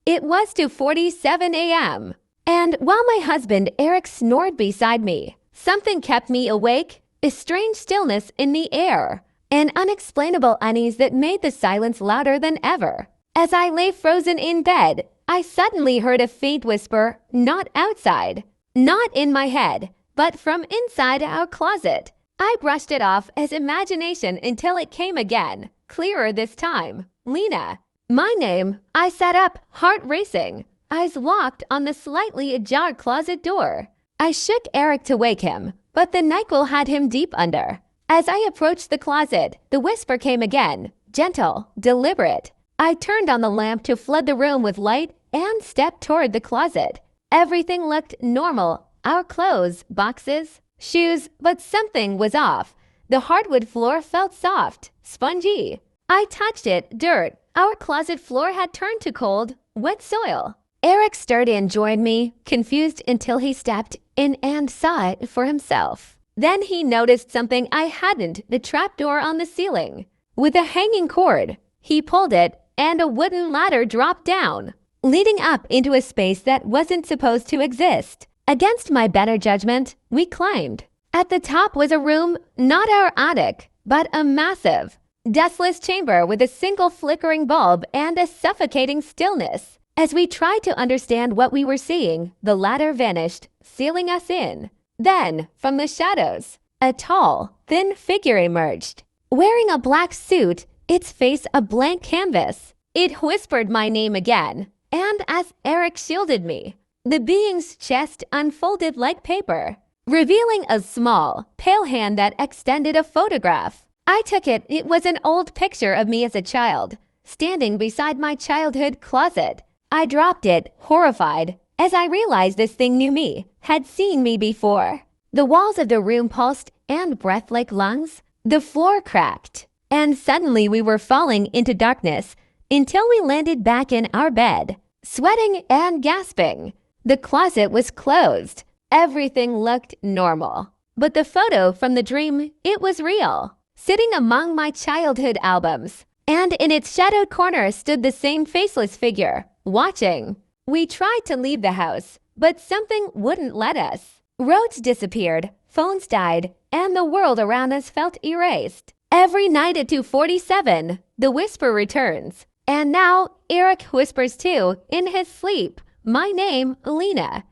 It was 2:47 a.m. And while my husband Eric snored beside me, something kept me awake, a strange stillness in the air, an unexplainable unease that made the silence louder than ever. As I lay frozen in bed, I suddenly heard a faint whisper, not outside, not in my head, but from inside our closet. I brushed it off as imagination until it came again, clearer this time. Lena. My name. I sat up, heart racing, eyes locked on the slightly ajar closet door. I shook Eric to wake him, but the NyQuil had him deep under. As I approached the closet, the whisper came again, gentle, deliberate. I turned on the lamp to flood the room with light and stepped toward the closet. Everything looked normal. Our clothes, boxes, shoes, but something was off. The hardwood floor felt soft, spongy. I touched it, dirt. Our closet floor had turned to cold, wet soil. Eric stirred and joined me, confused until he stepped in and saw it for himself. Then he noticed something I hadn't, the trapdoor on the ceiling. With a hanging cord, he pulled it and a wooden ladder dropped down, leading up into a space that wasn't supposed to exist. Against my better judgment, we climbed. At the top was a room, not our attic, but a massive, dustless chamber with a single flickering bulb and a suffocating stillness. As we tried to understand what we were seeing, the ladder vanished, sealing us in. Then, from the shadows, a tall, thin figure emerged. Wearing a black suit, its face a blank canvas. It whispered my name again, and as Eric shielded me, the being's chest unfolded like paper, revealing a small, pale hand that extended a photograph. I took it. It was an old picture of me as a child, standing beside my childhood closet. I dropped it, horrified, as I realized this thing knew me, had seen me before. The walls of the room pulsed, and breath like lungs. The floor cracked, and suddenly we were falling into darkness until we landed back in our bed, sweating and gasping. The closet was closed. Everything looked normal. But the photo from the dream, it was real. Sitting among my childhood albums, and in its shadowed corner stood the same faceless figure, watching. We tried to leave the house, but something wouldn't let us. Roads disappeared, phones died, and the world around us felt erased. Every night at 2:47, the whisper returns. And now Eric whispers too, in his sleep. My name, Lena.